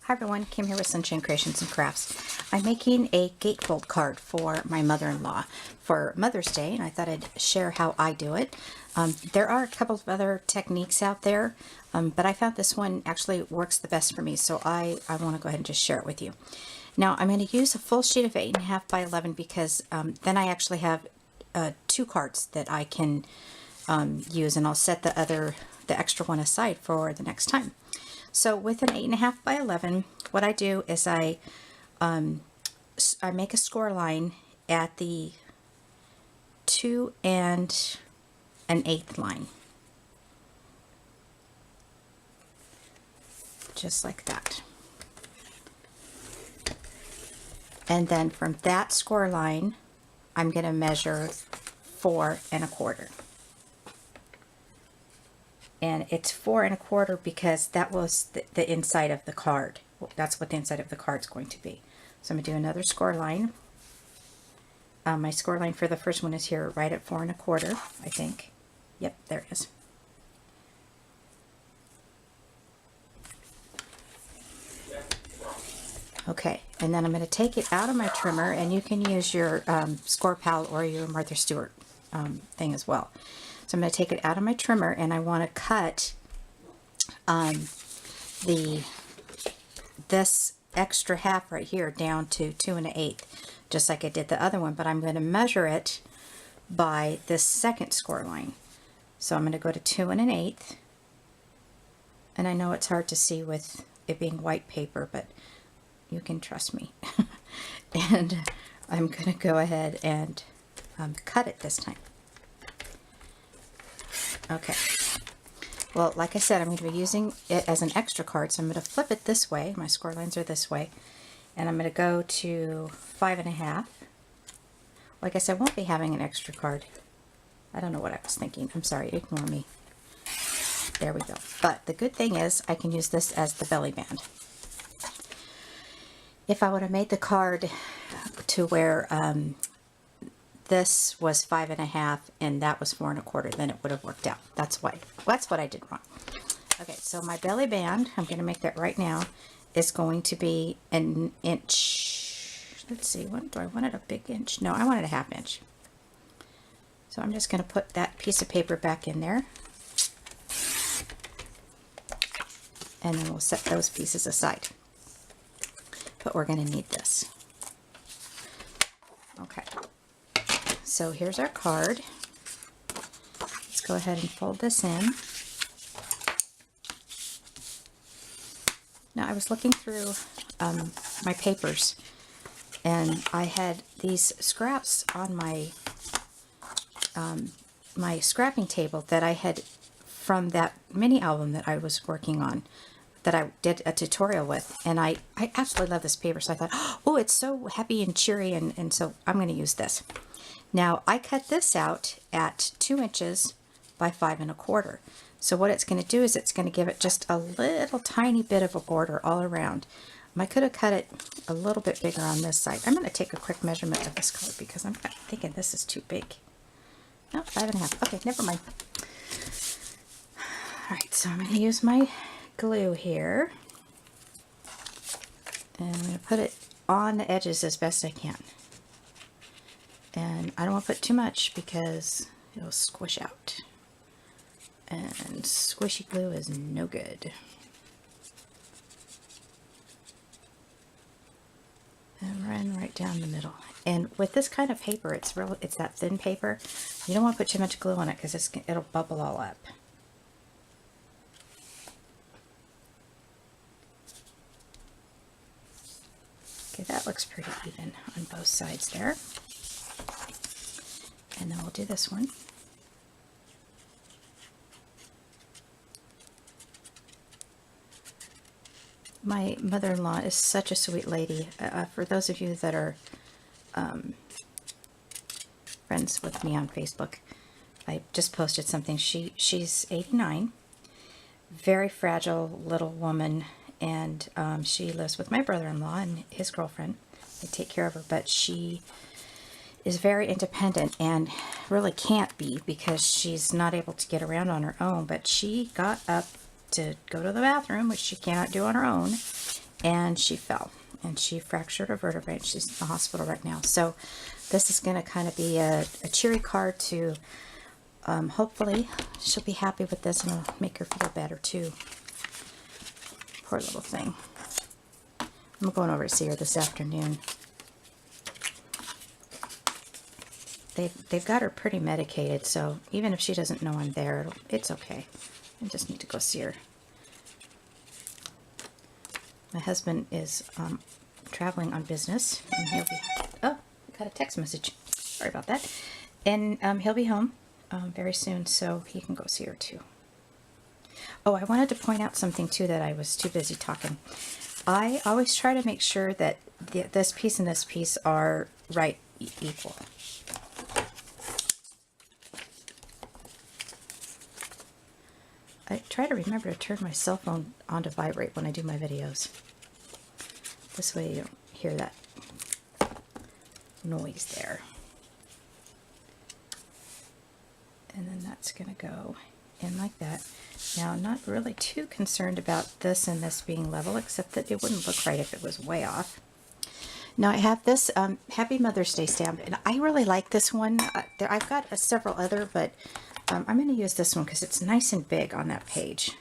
Hi everyone, Kim here with Sunshine Creations and Crafts. I'm making a gatefold card for my mother-in-law for Mother's Day, and I thought I'd share how I do it. There are a couple of other techniques out there, but I found this one actually works the best for me, so I want to go ahead and just share it with you. Now I'm going to use a full sheet of 8.5 by 11 because then I actually have two cards that I can use, and I'll set the extra one aside for the next time. So with an 8.5 by 11, what I do is I make a score line at the 2 1/8 line, just like that. And then from that score line, I'm going to measure 4 1/4. And it's 4 1/4 because that was the inside of the card. That's what the inside of the card is going to be. So I'm going to do another score line. My score line for the first one is here right at 4 1/4, I think. Yep, there it is. Okay, and then I'm going to take it out of my trimmer, and you can use your Score Pal or your Martha Stewart thing as well. So I'm going to take it out of my trimmer, and I want to cut this extra half right here down to 2 1/8, just like I did the other one, but I'm going to measure it by this second score line. So I'm going to go to 2 1/8, and I know it's hard to see with it being white paper, but you can trust me. And I'm going to go ahead and cut it this time. Okay, well, like I said, I'm going to be using it as an extra card, so I'm going to flip it this way. My score lines are this way, and I'm going to go to 5 1/2. Like I said, I won't be having an extra card. I don't know what I was thinking. I'm sorry, ignore me. There we go. But the good thing is I can use this as the belly band. If I would have made the card to where this was 5 1/2 and that was 4 1/4, then it would have worked out. That's what I did wrong. Okay, so my belly band, I'm going to make that right now, is going to be an inch. Let's see, what do I want it, a big inch? No, I want it a 1/2 inch. So I'm just going to put that piece of paper back in there, and then we'll set those pieces aside. But we're going to need this. Okay. So here's our card. Let's go ahead and fold this in. Now I was looking through my papers, and I had these scraps on my my scrapping table that I had from that mini album that I was working on, that I did a tutorial with, and I absolutely love this paper, so I thought, oh, it's so happy and cheery, and so I'm going to use this. Now I cut this out at 2 inches by 5 1/4. So what it's going to do is it's going to give it just a little tiny bit of a border all around. I could have cut it a little bit bigger on this side. I'm going to take a quick measurement of this color because I'm thinking this is too big. No, 5 1/2. Okay, never mind. Alright, so I'm going to use my glue here, and I'm going to put it on the edges as best I can. And I don't want to put too much because it'll squish out. And squishy glue is no good. And run right down the middle. And with this kind of paper, it's that thin paper. You don't want to put too much glue on it because it'll bubble all up. Okay, that looks pretty even on both sides there. And then we'll do this one. My mother-in-law is such a sweet lady. For those of you that are friends with me on Facebook, I just posted something. She's 89, very fragile little woman, and she lives with my brother-in-law and his girlfriend. They take care of her, but she is very independent and really can't be because she's not able to get around on her own, but she got up to go to the bathroom, which she cannot do on her own, and she fell and she fractured her vertebrae. She's in the hospital right now. So this is going to kind of be a cheery card to hopefully she'll be happy with this, and it'll make her feel better too. Poor little thing. I'm going over to see her this afternoon. They've got her pretty medicated, so even if she doesn't know I'm there, it's okay. I just need to go see her. My husband is traveling on business, and he'll be... Oh, I got a text message. Sorry about that. And he'll be home very soon, so he can go see her too. Oh, I wanted to point out something too that I was too busy talking. I always try to make sure that this piece and this piece are right equal. I try to remember to turn my cell phone on to vibrate when I do my videos. This way you don't hear that noise there. And then that's going to go in like that. Now, I'm not really too concerned about this and this being level, except that it wouldn't look right if it was way off. Now I have this Happy Mother's Day stamp, and I really like this one. I've got several other, but I'm going to use this one because it's nice and big on that page,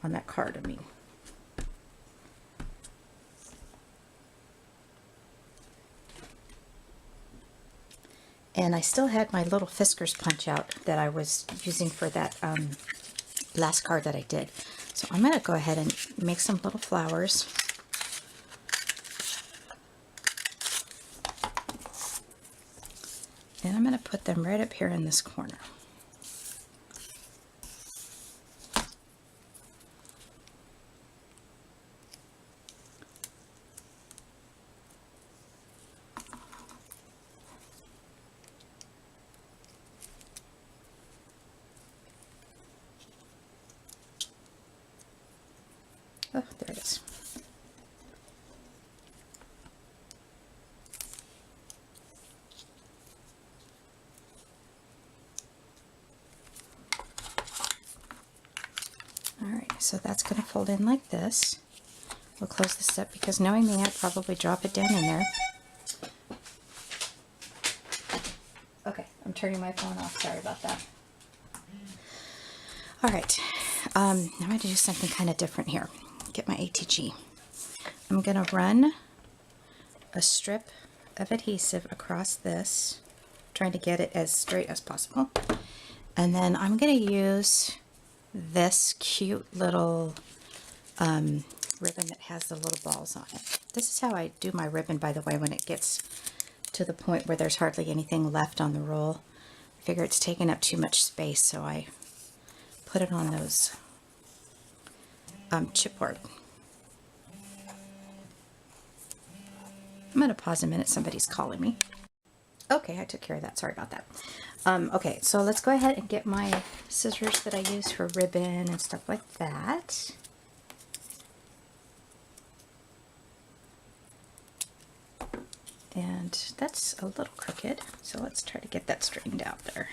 on that card, I mean. And I still had my little Fiskars punch out that I was using for that last card that I did. So I'm going to go ahead and make some little flowers. And I'm going to put them right up here in this corner. Oh, there it is. Alright, so that's going to fold in like this. We'll close this up because knowing me, I'd probably drop it down in there. Okay, I'm turning my phone off. Sorry about that. Alright, I'm going to do something kind of different here. Get my ATG. I'm going to run a strip of adhesive across this, trying to get it as straight as possible. And then I'm going to use this cute little ribbon that has the little balls on it. This is how I do my ribbon, by the way, when it gets to the point where there's hardly anything left on the roll. I figure it's taking up too much space, so I put it on those chipboard. I'm going to pause a minute. Somebody's calling me. Okay, I took care of that. Sorry about that. Okay, so let's go ahead and get my scissors that I use for ribbon and stuff like that. And that's a little crooked, so let's try to get that straightened out there.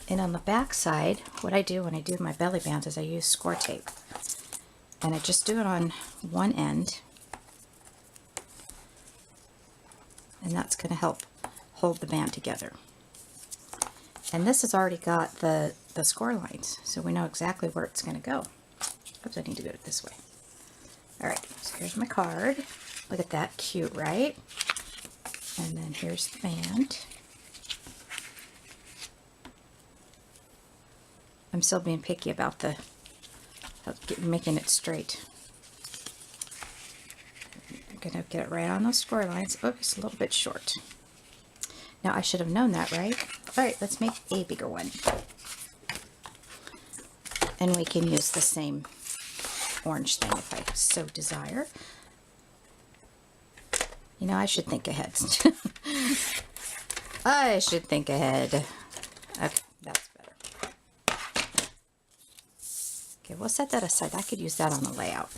And on the back side, what I do when I do my belly bands is I use score tape. And I just do it on one end. And that's going to help hold the band together. And this has already got the score lines, so we know exactly where it's going to go. Oops, I need to do it this way. Alright, so here's my card. Look at that, cute, right? And then here's the band. I'm still being picky about making it straight. I'm going to get it right on those score lines. Oh, it's a little bit short. Now, I should have known that, right? Alright, let's make a bigger one. And we can use the same orange thing if I so desire. You know, I should think ahead. I should think ahead. Okay, that's better. Okay, we'll set that aside. I could use that on the layout.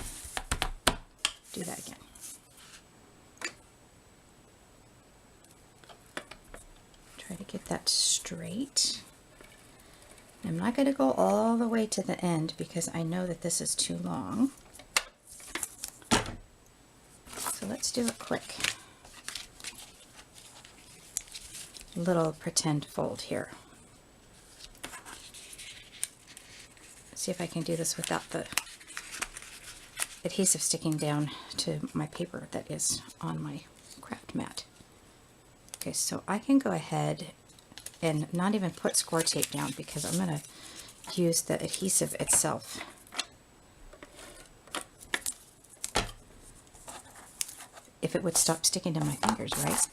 Do that again. Try to get that straight. I'm not going to go all the way to the end because I know that this is too long. So let's do a quick little pretend fold here. See if I can do this without the adhesive sticking down to my paper that is on my craft mat. Okay, so I can go ahead and not even put score tape down because I'm going to use the adhesive itself. If it would stop sticking to my fingers, right?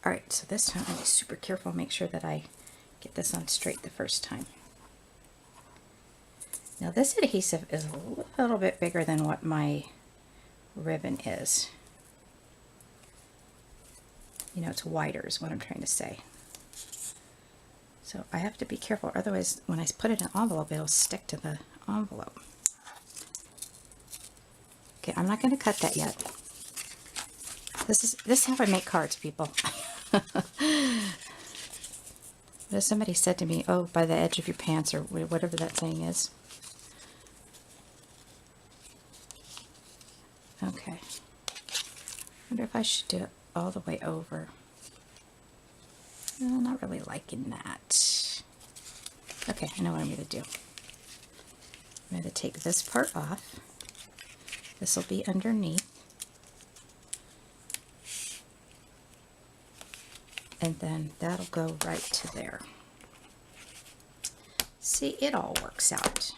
Alright, so this time I'll be super careful, make sure that I get this on straight the first time. Now this adhesive is a little bit bigger than what my ribbon is. You know, it's wider is what I'm trying to say. So I have to be careful, otherwise when I put it in an envelope, it'll stick to the envelope. Okay, I'm not going to cut that yet. This is how I make cards, people. Somebody said to me, oh, by the edge of your pants, or whatever that saying is. Okay. I wonder if I should do it all the way over. I'm not really liking that. Okay, I know what I'm going to do. I'm going to take this part off. This will be underneath. And then that'll go right to there. See, it all works out.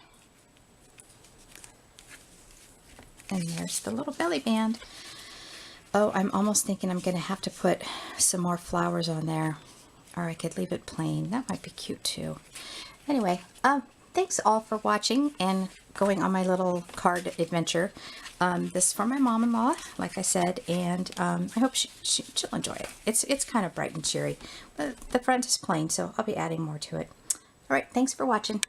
And there's the little belly band. Oh, I'm almost thinking I'm going to have to put some more flowers on there. Or I could leave it plain. That might be cute too. Anyway, thanks all for watching and going on my little card adventure. This is for my mom-in-law, like I said, and I hope she'll enjoy it. It's kind of bright and cheery. But the front is plain, so I'll be adding more to it. All right, thanks for watching.